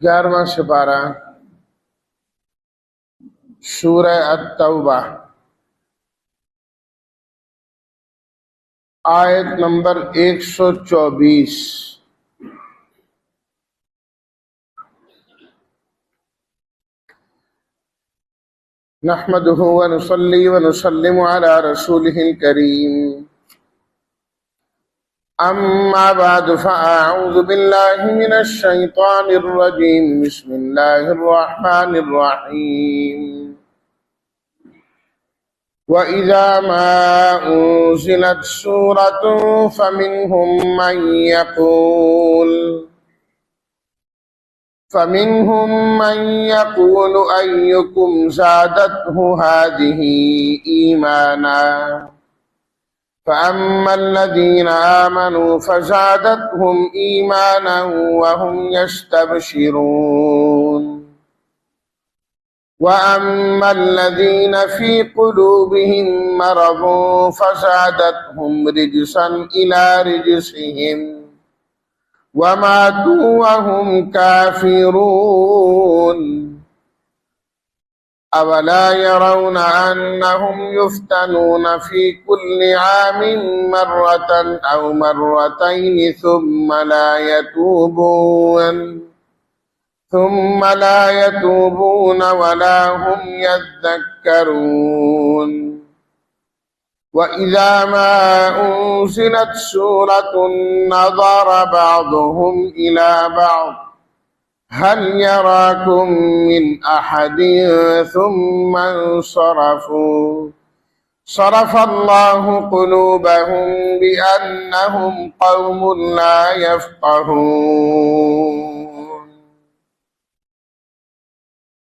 11واں سپارہ سورہ التوبہ آیت نمبر 124۔ نحمده ونصلي ونسلم على رسوله الكريم أما بعد فأعوذ بالله من الشيطان الرجيم بسم الله الرحمن الرحيم وإذا ما أنزلت سورة فمنهم من يقول أيكم زادته هذه إيمانا فأما الذين آمنوا فزادتهم إيمانا وهم يستبشرون وأما الذين في قلوبهم مرض فزادتهم رجسا إلى رجسهم وماتوا وهم كافرون أولا يرون أنهم يفتنون في كل عام مرة أو مرتين ثم لا يتوبون ولا هم يذكرون وإذا ما أنزلت سورة نظر بعضهم إلى بعض هل يراكم من أحد ثم انصرفوا صرف الله قلوبهم بأنهم قوم لا يفقهون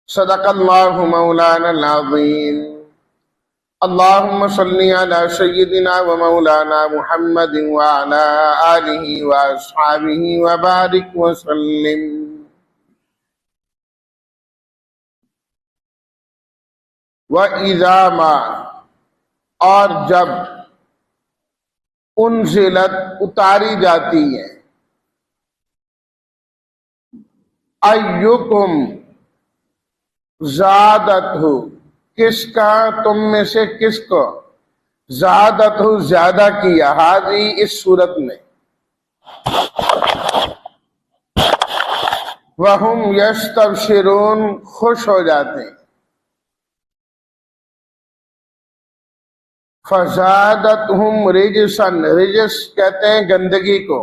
صدق الله مولانا العظيم اللهم صل على سيدنا ومولانا محمد وعلى آله وأصحابه وبارك وسلم وَإِذَا مَا اور جب انزلت اتاری جاتی ہے ایکم زادت ہو کس کا تم میں سے کس کو زادت ہو زیادہ کیا ہادی اس صورت میں وَهُمْ يَسْتَبْشِرُونَ خوش ہو جاتے ہیں فزادتہم رجسا رجس کہتے ہیں گندگی کو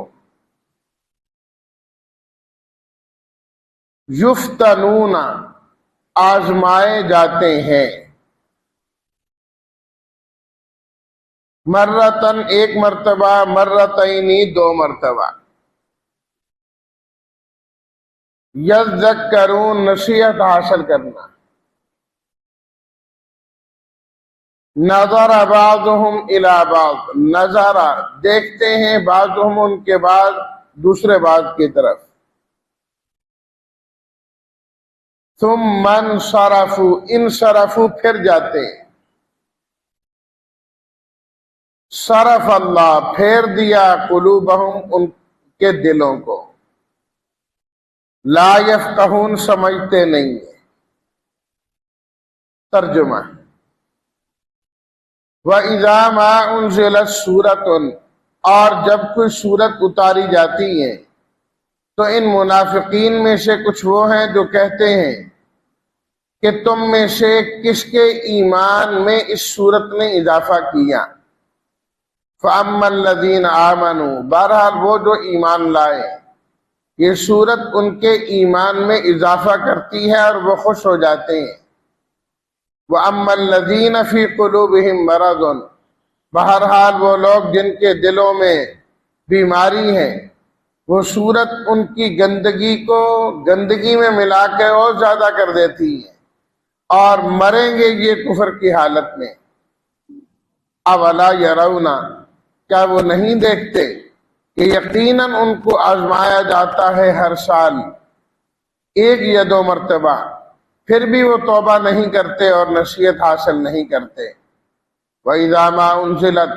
یفتنون آزمائے جاتے ہیں مرتن ایک مرتبہ مرتینی دو مرتبہ یذکرون نصیحت حاصل کرنا نظر بعضهم الى بعض نظر دیکھتے ہیں بعضهم ان کے بعد دوسرے بعض کی طرف ثم انصرفوا پھر جاتے ہیں صرف اللہ پھیر دیا قلوبہم ان کے دلوں کو لا یفقہون سمجھتے نہیں ہیں ترجمہ وَإِذَا مَا أُنزِلَتْ سُورَةٌ اور جب کوئی سورت اتاری جاتی ہے تو ان منافقین میں سے کچھ وہ ہیں جو کہتے ہیں کہ تم میں سے کس کے ایمان میں اس سورت نے اضافہ کیا فَأَمَّا الَّذِينَ آمَنُوا بہرحال وہ جو ایمان لائے یہ سورت ان کے ایمان میں اضافہ کرتی ہے اور وہ خوش ہو جاتے ہیں وَأَمَّا الَّذِينَ فِي قُلُوبِهِمْ مَرَضٌ بہرحال وہ لوگ جن کے دلوں میں بیماری ہے وہ صورت ان کی گندگی کو گندگی میں ملا کے اور زیادہ کر دیتی ہے اور مریں گے یہ کفر کی حالت میں اولا یرون کیا وہ نہیں دیکھتے کہ یقیناً ان کو آزمایا جاتا ہے ہر سال ایک یا دو مرتبہ پھر بھی وہ توبہ نہیں کرتے اور نصیحت حاصل نہیں کرتے وَإِذَا مَا أُنزِلَتْ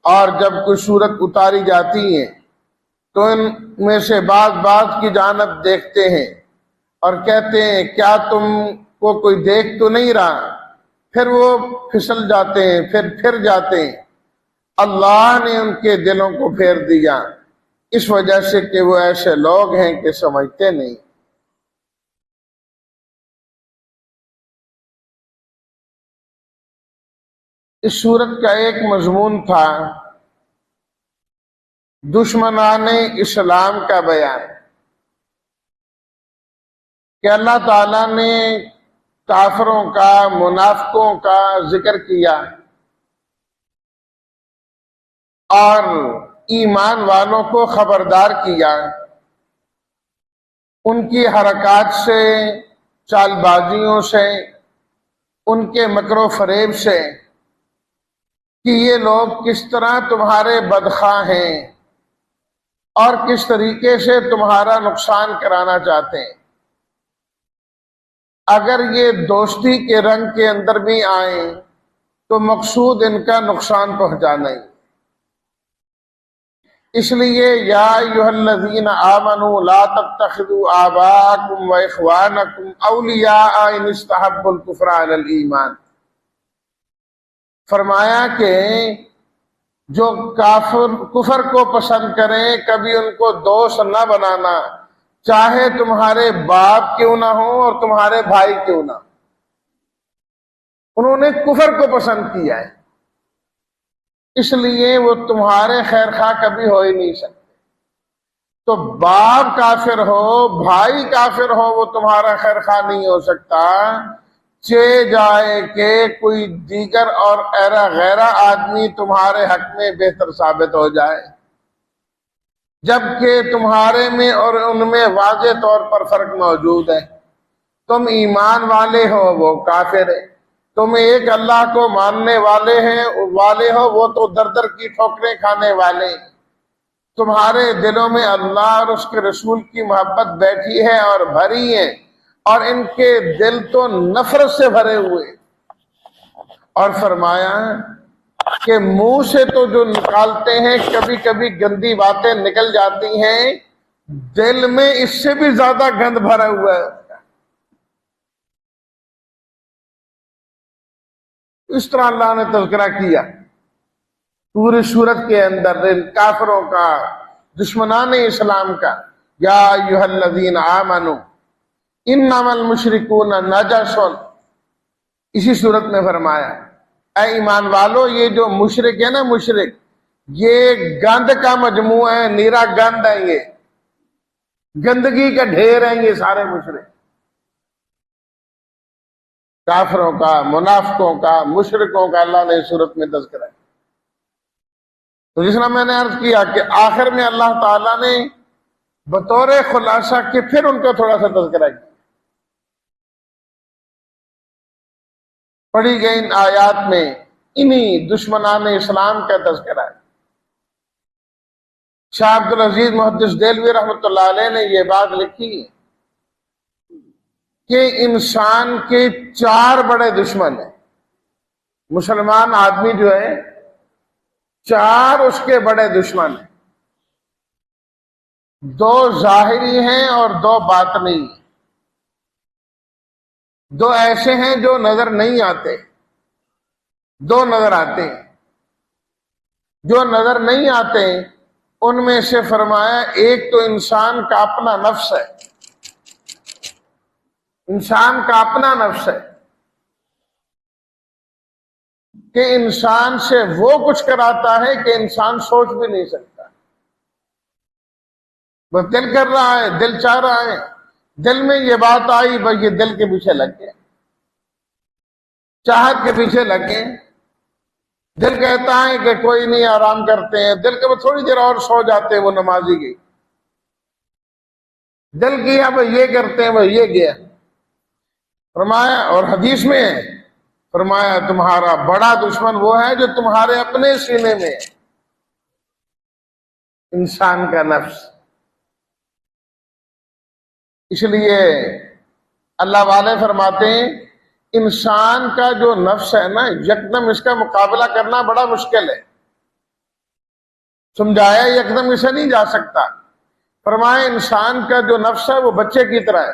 اور جب کوئی صورت اتاری جاتی ہے تو ان میں سے بعض کی جانب دیکھتے ہیں اور کہتے ہیں کیا تم کو کوئی دیکھ تو نہیں رہا، پھر وہ پھسل جاتے ہیں، پھر جاتے ہیں۔ اللہ نے ان کے دلوں کو پھیر دیا اس وجہ سے کہ وہ ایسے لوگ ہیں کہ سمجھتے نہیں۔ اس صورت کا ایک مضمون تھا دشمنان اسلام کا بیان، کہ اللہ تعالیٰ نے کافروں کا، منافقوں کا ذکر کیا اور ایمان والوں کو خبردار کیا ان کی حرکات سے، چال بازیوں سے، ان کے مکر و فریب سے، کہ یہ لوگ کس طرح تمہارے بدخواہ ہیں اور کس طریقے سے تمہارا نقصان کرانا چاہتے ہیں۔ اگر یہ دوستی کے رنگ کے اندر بھی آئیں تو مقصود ان کا نقصان پہنچانا ہی۔ اس لیے یا ایھا الذین آمنوا لا تتخذوا آباءکم واخوانکم اولیاء ان استحبوا الکفر علی الایمان، فرمایا کہ جو کفر کو پسند کریں کبھی ان کو دوست نہ بنانا، چاہے تمہارے باپ کیوں نہ ہو اور تمہارے بھائی کیوں نہ۔ انہوں نے کفر کو پسند کیا ہے، اس لیے وہ تمہارے خیر خواہ کبھی ہو ہی نہیں سکتے۔ تو باپ کافر ہو، بھائی کافر ہو، وہ تمہارا خیر خواہ نہیں ہو سکتا، چہ جائے کہ کوئی دیگر اور ایرا غیرہ آدمی تمہارے حق میں بہتر ثابت ہو جائے، جبکہ تمہارے میں اور ان میں واضح طور پر فرق موجود ہے۔ تم ایمان والے ہو، وہ کافر ہے۔ تم ایک اللہ کو ماننے والے ہو، وہ تو در در کی ٹھوکریں کھانے والے ہیں۔ تمہارے دلوں میں اللہ اور اس کے رسول کی محبت بیٹھی ہے اور بھری ہے، اور ان کے دل تو نفرت سے بھرے ہوئے۔ اور فرمایا کہ منہ سے تو جو نکالتے ہیں کبھی کبھی گندی باتیں نکل جاتی ہیں، دل میں اس سے بھی زیادہ گند بھرا ہوا ہے۔ اس طرح اللہ نے تذکرہ کیا پوری صورت کے اندر ان کافروں کا، دشمنان اسلام کا۔ یا ایھا الذین آمنوا انما المشرکون نجس، اسی صورت میں فرمایا اے ایمان والو، یہ جو مشرک ہے نا، مشرک یہ گند کا مجموعہ ہے، نیرا گند ہے، یہ گندگی کا ڈھیر ہے یہ سارے مشرک۔ کافروں کا، منافقوں کا، مشرکوں کا اللہ نے اس صورت میں تذکرہ ہے۔ تو جس طرح میں نے عرض کیا کہ آخر میں اللہ تعالیٰ نے بطور خلاصہ کہ پھر ان کا تھوڑا سا تذکرہ کیا۔ پڑھی گئی ان آیات میں انہی دشمنان اسلام کا تذکرہ ہے۔ شاہ عبدالعزیز محدث دہلوی رحمۃ اللہ علیہ نے یہ بات لکھی کہ انسان کے 4 بڑے دشمن ہیں۔ مسلمان آدمی جو ہے 4 اس کے بڑے دشمن ہیں، 2 ظاہری ہیں اور 2 باطنی ہیں۔ 2 ایسے ہیں جو نظر نہیں آتے، 2 نظر آتے ہیں۔ جو نظر نہیں آتے ان میں سے فرمایا ایک تو انسان کا اپنا نفس ہے، انسان کا اپنا نفس ہے کہ انسان سے وہ کچھ کراتا ہے کہ انسان سوچ بھی نہیں سکتا۔ بس دل کر رہا ہے، دل چاہ رہا ہے، دل میں یہ بات آئی، بس یہ دل کے پیچھے لگ گئے، چاہت کے پیچھے لگ گئے۔ دل کہتا ہے کہ کوئی نہیں، آرام کرتے ہیں، دل کے تھوڑی دیر اور سو جاتے ہیں، وہ نمازی گئی۔ دل کیا بھائی یہ کرتے ہیں، بھائی یہ گیا۔ فرمایا، اور حدیث میں فرمایا تمہارا بڑا دشمن وہ ہے جو تمہارے اپنے سینے میں ہے، انسان کا نفس۔ اس لیے اللہ والے فرماتے ہیں انسان کا جو نفس ہے نا، یکدم اس کا مقابلہ کرنا بڑا مشکل ہے، سمجھایا یکدم اسے نہیں جا سکتا۔ فرمایا انسان کا جو نفس ہے وہ بچے کی طرح ہے،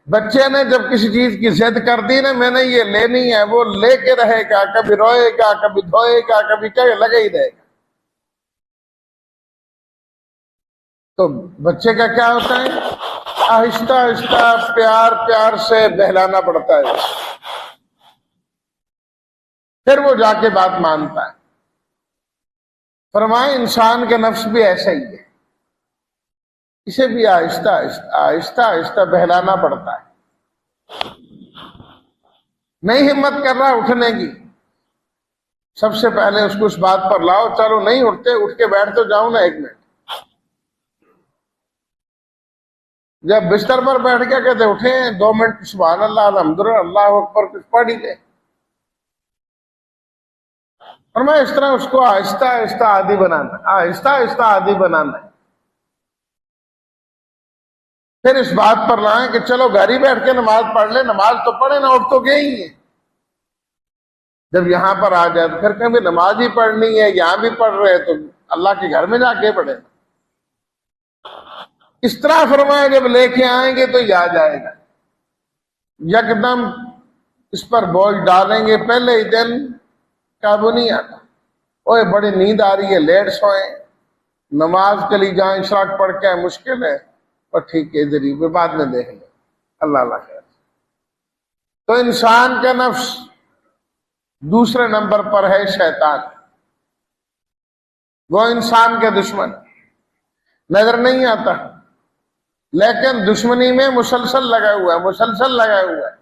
بچے نے جب کسی چیز کی ضد کر دی نا، میں نے یہ لینی ہے، وہ لے کے رہے گا، کبھی روئے گا، کبھی دھوئے گا، کبھی کیا لگے ہی رہے گا۔ تو بچے کا کیا ہوتا ہے، آہستہ آہستہ پیار پیار سے بہلانا پڑتا ہے، پھر وہ جا کے بات مانتا ہے۔ فرمائے انسان کے نفس بھی ایسا ہی ہے، اسے بھی آہستہ آہستہ آہستہ آہستہ بہلانا پڑتا ہے۔ نہیں ہمت کر رہا اٹھنے کی، سب سے پہلے اس کو اس بات پر لاؤ، چلو نہیں اٹھتے، اٹھ کے بیٹھ تو جاؤں نا 1 منٹ۔ جب بستر پر بیٹھ کے کہتے اٹھے 2 منٹ سبحان اللہ الحمدللہ اللہ اکبر کچھ پڑھ ہی لے۔ اور میں اس طرح اس کو آہستہ آہستہ عادی بنانا، آہستہ آہستہ عادی بنانا ہے۔ پھر اس بات پر لائیں کہ چلو گھر ہی بیٹھ کے نماز پڑھ لے، نماز تو پڑھے نا، اٹھ تو گئے ہی ہیں۔ جب یہاں پر آ جائے تو پھر کہیں نماز ہی پڑھنی ہے، یہاں بھی پڑھ رہے تو اللہ کے گھر میں جا کے پڑھے۔ اس طرح فرمایا جب لے کے آئیں گے تو یاد آئے گا، یکدم اس پر بوجھ ڈالیں گے، پہلے ہی دن قابو نہیں آتا۔ اوے بڑی نیند آ رہی ہے، لیٹ سوئیں، نماز چلی جائیں، شاٹ پڑھ کے مشکل ہے، اور ٹھیک ہے ادھر ہی بعد میں دیکھ لیں، اللہ خیر۔ تو انسان کا نفس دوسرے نمبر پر ہے شیطان، وہ انسان کے دشمن، نظر نہیں آتا لیکن دشمنی میں مسلسل لگا ہوا ہے، مسلسل لگا ہوا ہے،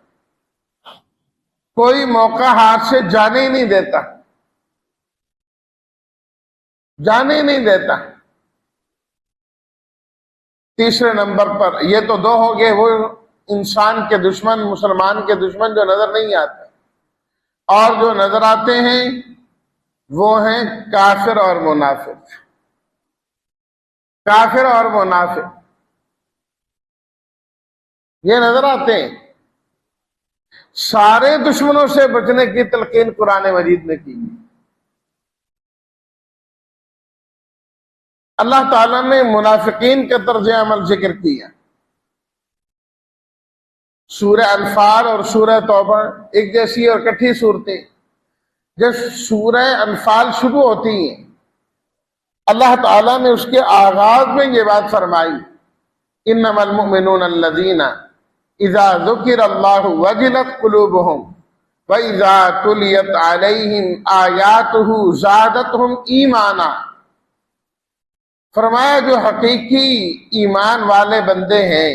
کوئی موقع ہاتھ سے جانے ہی نہیں دیتا، جانے ہی نہیں دیتا۔ تیسرے نمبر پر یہ تو 2 ہو گئے، وہ انسان کے دشمن، مسلمان کے دشمن جو نظر نہیں آتے، اور جو نظر آتے ہیں وہ ہیں کافر اور منافق۔ کافر اور منافق یہ نظر آتے ہیں۔ سارے دشمنوں سے بچنے کی تلقین قرآن مجید نے کی۔ اللہ تعالیٰ نے منافقین کے طرز عمل ذکر کیا۔ سورہ انفال اور سورہ توبہ ایک جیسی اور کٹھی صورتیں۔ جب سورہ انفال شروع ہوتی ہیں، اللہ تعالیٰ نے اس کے آغاز میں یہ بات فرمائی، انما المؤمنون الذین اذا ذکر اللہ وجلت قلوبہم واذا تلیت علیہم آیاتہ زادتہم ایمانا۔ فرمایا جو حقیقی ایمان والے بندے ہیں،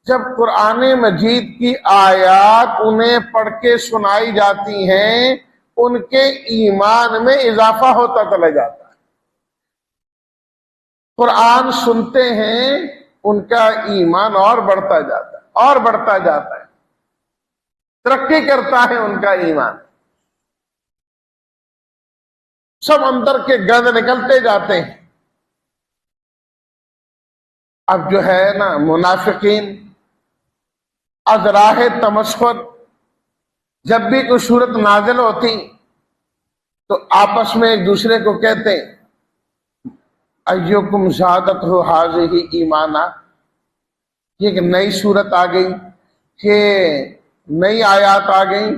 جب قرآن مجید کی آیات انہیں پڑھ کے سنائی جاتی ہیں، ان کے ایمان میں اضافہ ہوتا چلا جاتا ہے۔ قرآن سنتے ہیں، ان کا ایمان اور بڑھتا جاتا ہے، اور بڑھتا جاتا ہے، ترقی کرتا ہے ان کا ایمان، سب اندر کے گند نکلتے جاتے ہیں۔ اب جو ہے نا منافقین از راہ تمسخر، جب بھی کوئی صورت نازل ہوتی تو آپس میں ایک دوسرے کو کہتے ہیں ایکم زادتہ ھذہ ایمانا، یہ کہ نئی صورت آ گئی، کہ نئی آیات آ گئی،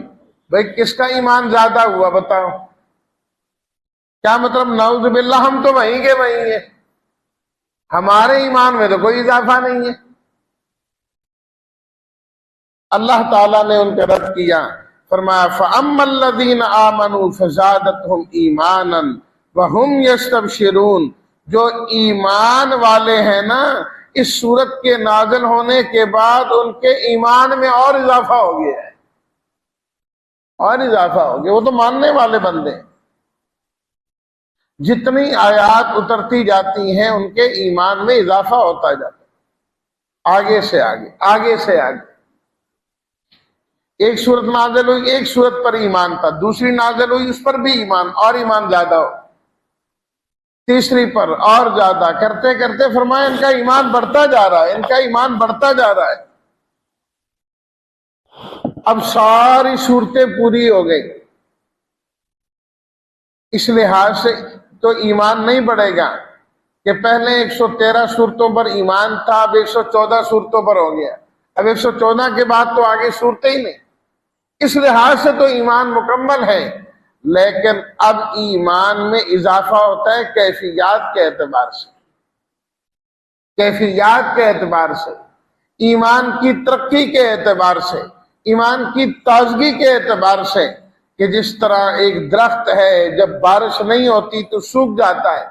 بھئی کس کا ایمان زیادہ ہوا بتاؤ؟ کیا مطلب نعوذ باللہ ہم تو وہیں کے وہیں ہیں، ہمارے ایمان میں تو کوئی اضافہ نہیں ہے۔ اللہ تعالیٰ نے ان کا رد کیا، فرمایا فَأَمَّا الَّذِينَ آمَنُوا فَزَادَتْهُمْ إِيمَانًا وَهُمْ يَسْتَبْشِرُونَ۔ جو ایمان والے ہیں نا، اس صورت کے نازل ہونے کے بعد ان کے ایمان میں اور اضافہ ہو گیا ہے، اور اضافہ ہو گیا، وہ تو ماننے والے بندے ہیں۔ جتنی آیات اترتی جاتی ہیں ان کے ایمان میں اضافہ ہوتا جاتا ہے، آگے سے آگے، آگے سے آگے۔ ایک صورت نازل ہوئی، ایک صورت پر ایمان تھا، دوسری نازل ہوئی اس پر بھی ایمان، اور ایمان زیادہ ہو، تیسری پر اور زیادہ، کرتے کرتے فرمایا ان کا ایمان بڑھتا جا رہا ہے، ان کا ایمان بڑھتا جا رہا ہے۔ اب ساری صورتیں پوری ہو گئی، اس لحاظ سے تو ایمان نہیں بڑھے گا کہ پہلے 113 صورتوں پر ایمان تھا، اب 114 صورتوں پر ہو گیا، اب 114 کے بعد تو آگے صورتیں ہی نہیں، اس لحاظ سے تو ایمان مکمل ہے، لیکن اب ایمان میں اضافہ ہوتا ہے کیفیات کے اعتبار سے، کیفیات کے اعتبار سے، ایمان کی ترقی کے اعتبار سے، ایمان کی تازگی کے اعتبار سے، کہ جس طرح ایک درخت ہے جب بارش نہیں ہوتی تو سوکھ جاتا ہے،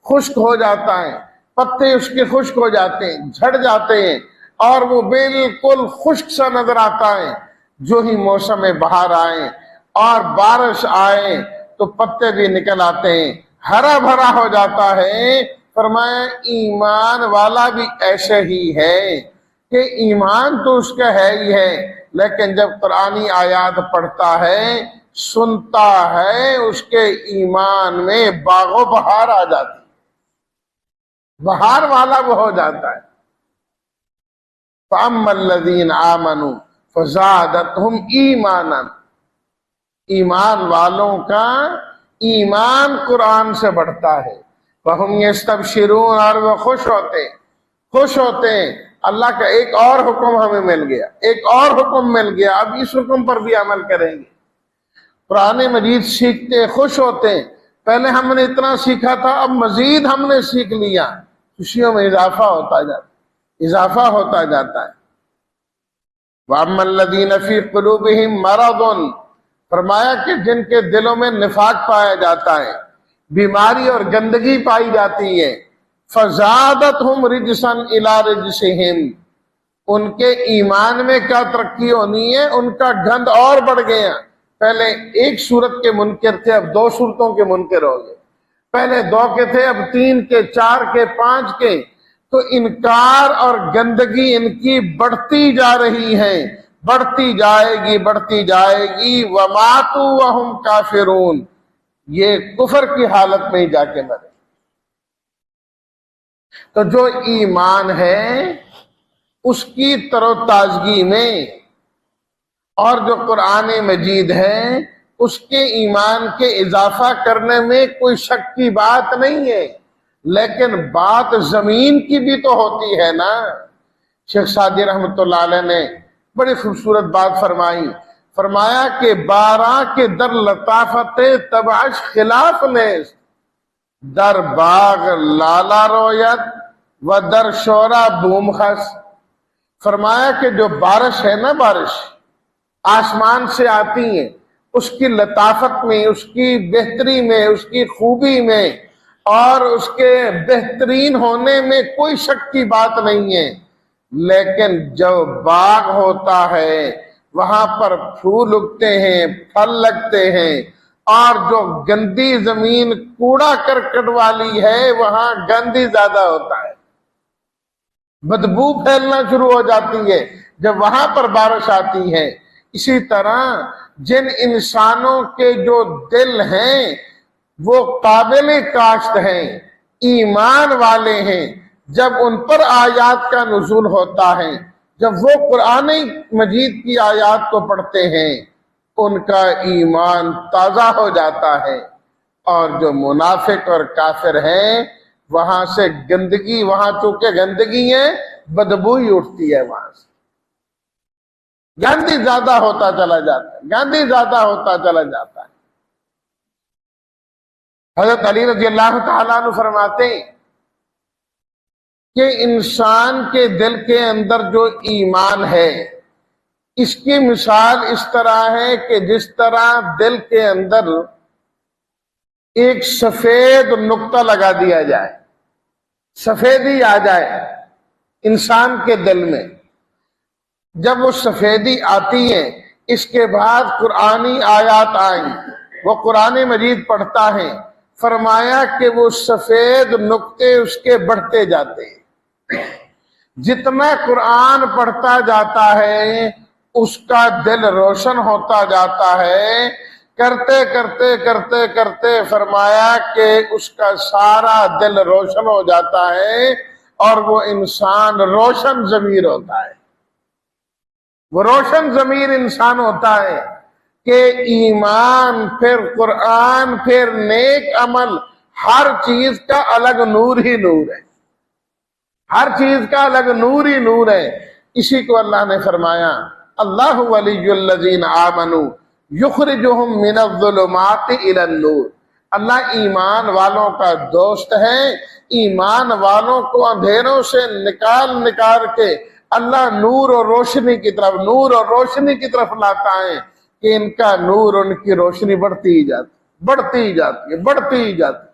خشک ہو جاتا ہے، پتے اس کے خشک ہو جاتے ہیں، جھڑ جاتے ہیں، اور وہ بالکل خشک سا نظر آتا ہے، جو ہی موسم بہار آئے اور بارش آئے تو پتے بھی نکل آتے ہیں، ہرا بھرا ہو جاتا ہے۔ فرمایا ایمان والا بھی ایسے ہی ہے کہ ایمان تو اس کا ہے ہی ہے، لیکن جب قرآنی آیات پڑھتا ہے، سنتا ہے، اس کے ایمان میں باغ و بہار آ جاتی، بہار والا وہ ہو جاتا ہے۔ فَأَمَّا الَّذِينَ آمَنُوا فَزَادَتْهُمْ ایمانا، ایمان والوں کا ایمان قرآن سے بڑھتا ہے، وَهُمْ يَسْتَبْشِرُونَ، اور وہ خوش ہوتے ہیں۔ اللہ کا ایک اور حکم ہمیں مل گیا، ایک اور حکم مل گیا، اب اس حکم پر بھی عمل کریں گے۔ قرآن مجید سیکھتے خوش ہوتے ہیں، پہلے ہم نے اتنا سیکھا تھا، اب مزید ہم نے سیکھ لیا، خوشیوں میں اضافہ ہوتا جاتا ہے۔ وَأَمَّا الَّذِينَ فِي قُلُوبِهِم مَرَضٌ، فرمایا کہ جن کے دلوں میں نفاق پایا جاتا ہے، بیماری اور گندگی پائی جاتی ہے، فَزَادَتْهُمْ رِجْسًا إِلَىٰ رِجْسِهِمْ، ان کے ایمان میں کیا ترقی ہونی ہے، ان کا گند اور بڑھ گیا۔ پہلے ایک صورت کے منکر تھے، اب 2 صورتوں کے منکر ہو گئے، پہلے 2 کے تھے، اب 3 کے، 4 کے، 5 کے، تو انکار اور گندگی ان کی بڑھتی جا رہی ہے، بڑھتی جائے گی۔ وَمَاتُوا وَهُمْ كَافِرُونَ، یہ کفر کی حالت میں ہی جا کے مرے۔ تو جو ایمان ہے اس کی تر و تازگی میں، اور جو قرآن مجید ہے اس کے ایمان کے اضافہ کرنے میں کوئی شک کی بات نہیں ہے، لیکن بات زمین کی بھی تو ہوتی ہے نا۔ شیخ سعدی رحمۃ اللہ علیہ نے بڑی خوبصورت بات فرمایا کہ 12 کے در لطافت تبعش خلاف نیست، در باغ لالا رویت و در شورا بوم خس۔ فرمایا کہ جو بارش ہے نا، بارش آسمان سے آتی ہے، اس کی لطافت میں، اس کی بہتری میں، اس کی خوبی میں اور اس کے بہترین ہونے میں کوئی شک کی بات نہیں ہے، لیکن جو باغ ہوتا ہے وہاں پر پھول اگتے ہیں، پھل لگتے ہیں، اور جو گندی زمین کوڑا کرکٹ والی ہے وہاں گند ہی زیادہ ہوتا ہے، بدبو پھیلنا شروع ہو جاتی ہے جب وہاں پر بارش آتی ہے۔ اسی طرح جن انسانوں کے جو دل ہیں وہ قابل کاشت ہیں، ایمان والے ہیں، جب ان پر آیات کا نزول ہوتا ہے، جب وہ قرآن مجید کی آیات کو پڑھتے ہیں، ان کا ایمان تازہ ہو جاتا ہے، اور جو منافق اور کافر ہیں وہاں سے گندگی، وہاں چونکہ گندگی ہے، بدبو ہی اٹھتی ہے، وہاں سے گندی زیادہ ہوتا چلا جاتا ہے۔ حضرت علی رضی اللہ تعالیٰ عنہ فرماتے ہیں کہ انسان کے دل کے اندر جو ایمان ہے اس کی مثال اس طرح ہے کہ جس طرح دل کے اندر ایک سفید نقطہ لگا دیا جائے، سفیدی آ جائے انسان کے دل میں، جب وہ سفیدی آتی ہے اس کے بعد قرآنی آیات آئیں، وہ قرآن مجید پڑھتا ہے، فرمایا کہ وہ سفید نقطے اس کے بڑھتے جاتے ہیں، جتنا قرآن پڑھتا جاتا ہے اس کا دل روشن ہوتا جاتا ہے، کرتے فرمایا کہ اس کا سارا دل روشن ہو جاتا ہے، اور وہ انسان روشن ضمیر ہوتا ہے، وہ روشن ضمیر انسان ہوتا ہے کہ ایمان، پھر قرآن، پھر نیک عمل، ہر چیز کا الگ نور ہی نور ہے، ہر چیز کا الگ نور ہی نور ہے۔ اسی کو اللہ نے فرمایا اللہ ولی الذین آمنوا یخرجہم من الظلمات الی النور، اللہ ایمان والوں کا دوست ہے، ایمان والوں کو اندھیروں سے نکال کے اللہ نور اور روشنی کی طرف لاتا ہے کہ ان کا نور، ان کی روشنی بڑھتی ہی جاتی۔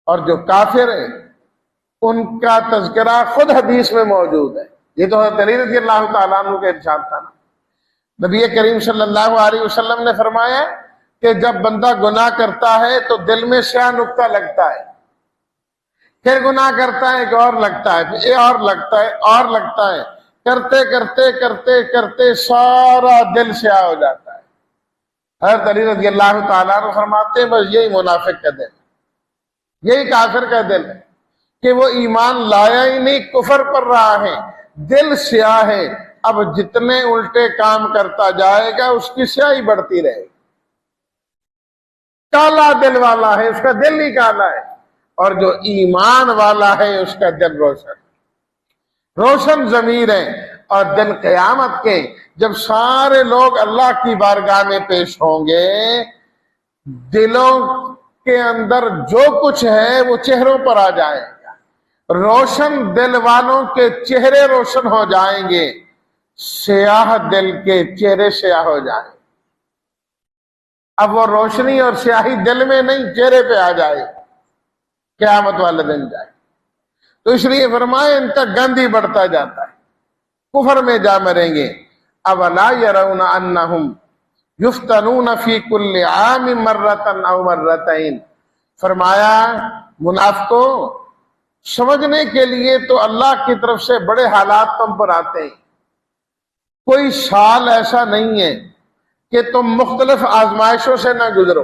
اور جو کافر ہیں ان کا تذکرہ خود حدیث میں موجود ہے، یہ تو حضرت علی رضی اللہ تعالیٰ عنہ کے ارشاد تھا نا۔ نبی کریم صلی اللہ علیہ وسلم نے فرمایا کہ جب بندہ گناہ کرتا ہے تو دل میں سیاہ نقطہ لگتا ہے، پھر گناہ کرتا ہے ایک اور لگتا ہے، پھر اور لگتا ہے، کرتے سارا دل سیاہ ہو جاتا ہے۔ حضرت علی رضی اللہ تعالیٰ عنہ فرماتے ہیں بس یہی منافق کا دل، یہی کافر کا دل ہے کہ وہ ایمان لایا ہی نہیں، کفر پر رہا ہے، دل سیاہ ہے، اب جتنے الٹے کام کرتا جائے گا اس کی سیاہی بڑھتی رہے گی۔ کالا دل والا ہے اس کا دل ہی کالا ہے، اور جو ایمان والا ہے اس کا دل روشن ضمیر ہے۔ اور دن قیامت کے جب سارے لوگ اللہ کی بارگاہ میں پیش ہوں گے، دلوں کے اندر جو کچھ ہے وہ چہروں پر آ جائے گا، روشن دل والوں کے چہرے روشن ہو جائیں گے، سیاہ دل کے چہرے سیاہ ہو جائیں گے۔ اب وہ روشنی اور سیاہی دل میں نہیں چہرے پہ آ جائے، قیامت والے دن جائے۔ تو اس لیے فرمائے ان کا گند ہی بڑھتا جاتا ہے، کفر میں جا مریں گے۔ اولا یرون انہم یفتنون فی کل عام مرۃ او مرتین، فرمایا منافقوں سمجھنے کے لیے تو اللہ کی طرف سے بڑے حالات تم پر آتے ہیں، کوئی سال ایسا نہیں ہے کہ تم مختلف آزمائشوں سے نہ گزرو،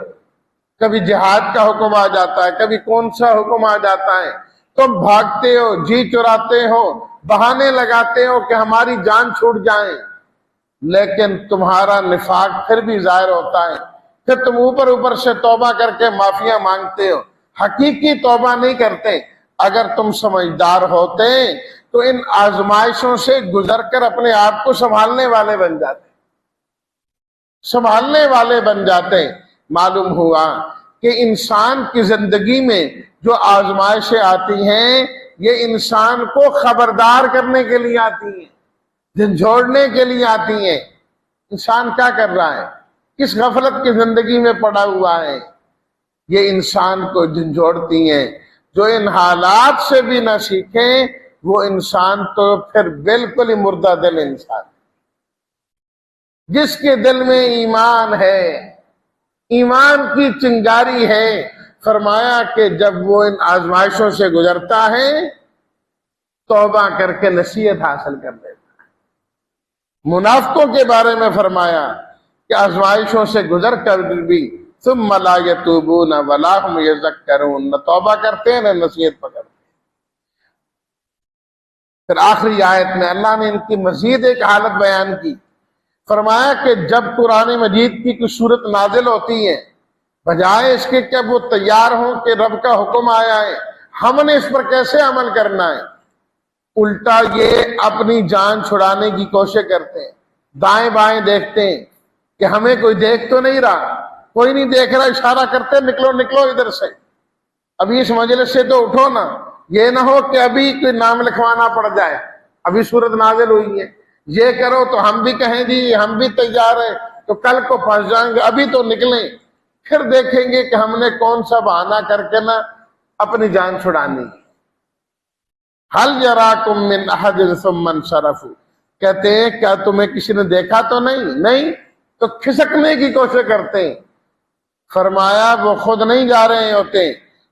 کبھی جہاد کا حکم آ جاتا ہے، کبھی کون سا حکم آ جاتا ہے، تم بھاگتے ہو، جی چراتے ہو، بہانے لگاتے ہو کہ ہماری جان چھوٹ جائیں، لیکن تمہارا نفاق پھر بھی ظاہر ہوتا ہے، پھر تم اوپر سے توبہ کر کے معافیاں مانگتے ہو، حقیقی توبہ نہیں کرتے۔ اگر تم سمجھدار ہوتے تو ان آزمائشوں سے گزر کر اپنے آپ کو سنبھالنے والے بن جاتے۔ معلوم ہوا کہ انسان کی زندگی میں جو آزمائشیں آتی ہیں یہ انسان کو خبردار کرنے کے لیے آتی ہیں، جھنجھوڑنے کے لیے آتی ہیں۔ انسان کیا کر رہا ہے، کس غفلت کی زندگی میں پڑا ہوا ہے، یہ انسان کو جھنجھوڑتی ہیں۔ جو ان حالات سے بھی نہ سیکھیں وہ انسان تو پھر بالکل ہی مردہ دل انسان۔ جس کے دل میں ایمان ہے، ایمان کی چنگاری ہے، فرمایا کہ جب وہ ان آزمائشوں سے گزرتا ہے توبہ کر کے نصیحت حاصل کر لیتا ہے۔ منافقوں کے بارے میں فرمایا کہ آزمائشوں سے گزر کر بھی ثم لا یتوبون ولا هم یذکرون، نہ توبہ کرتے ہیں نہ نصیحت پکڑتے۔ پھر آخری آیت میں اللہ نے ان کی مزید ایک حالت بیان کی، فرمایا کہ جب قرآن مجید کی کوئی صورت نازل ہوتی ہے، بجائے اس کے کہ وہ تیار ہوں کہ رب کا حکم آیا ہے ہم نے اس پر کیسے عمل کرنا ہے، الٹا یہ اپنی جان چھڑانے کی کوشش کرتے ہیں، دائیں بائیں دیکھتے ہیں کہ ہمیں کوئی دیکھ تو نہیں رہا، کوئی نہیں دیکھ رہا، اشارہ کرتے نکلو ادھر سے، ابھی اس مجلس سے تو اٹھو نا، یہ نہ ہو کہ ابھی کوئی نام لکھوانا پڑ جائے، ابھی صورت نازل ہوئی ہے، یہ کرو تو ہم بھی کہیں جی ہم بھی تیار ہیں، تو کل کو پھنس جائیں گے، ابھی تو نکلیں، پھر دیکھیں گے کہ ہم نے کون سا بہانہ کر کے نا اپنی جان چھڑانی۔ حل یراکم من احد ثم انصرفوا، کہتے ہیں کیا تمہیں کسی نے دیکھا تو نہیں تو کھسکنے کی کوشش کرتے ہیں۔ فرمایا وہ خود نہیں جا رہے ہوتے،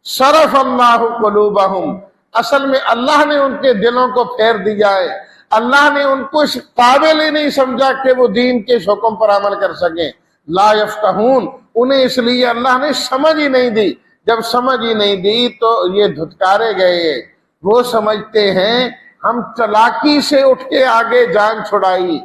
صرف اللہ قلوبہم، اصل میں اللہ نے ان کے دلوں کو پھیر دیا ہے، اللہ نے ان کو اس قابل ہی نہیں سمجھا کہ وہ دین کے حکم پر عمل کر سکیں۔ لا یفقہون، انہیں اس لیے اللہ نے سمجھ ہی نہیں دی، جب سمجھ ہی نہیں دی تو یہ دھتکارے گئے۔ وہ سمجھتے ہیں ہم چلاکی سے اٹھ کے آگے جان چھڑائی،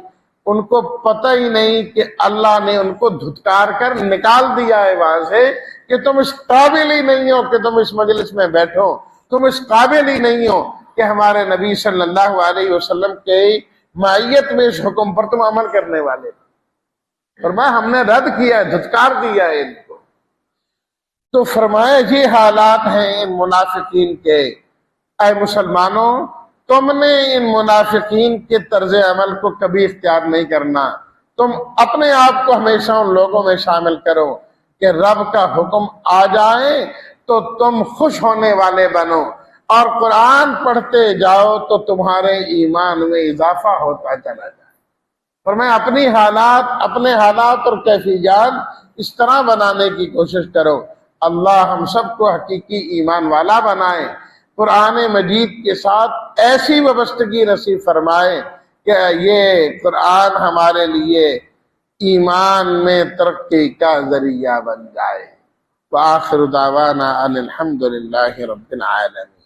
ان کو پتہ ہی نہیں کہ اللہ نے ان کو دھتکار کر نکال دیا ہے وہاں سے، کہ تم اس قابل ہی نہیں ہو کہ تم اس مجلس میں بیٹھو، تم اس قابل ہی نہیں ہو، کہ ہمارے نبی صلی اللہ علیہ وسلم کے معیت میں اس حکم پر تم عمل کرنے والے، فرمایا ہم نے رد کیا، دھتکار دیا ہے ان کو۔ تو فرمایا یہ حالات ہیں ان منافقین کے۔ اے مسلمانوں، تم نے ان منافقین کے طرز عمل کو کبھی اختیار نہیں کرنا، تم اپنے آپ کو ہمیشہ ان لوگوں میں شامل کرو کہ رب کا حکم آ جائے تو تم خوش ہونے والے بنو، اور قرآن پڑھتے جاؤ تو تمہارے ایمان میں اضافہ ہوتا چلا جائے۔ فرمایا اپنے حالات اور کیفیات اس طرح بنانے کی کوشش کرو، اللہ ہم سب کو حقیقی ایمان والا بنائے، قرآن مجید کے ساتھ ایسی وابستگی نصیب فرمائے کہ یہ قرآن ہمارے لیے ایمان میں ترقی کا ذریعہ بن جائے۔ وآخر دعوانا ان الحمد للہ رب العالمین۔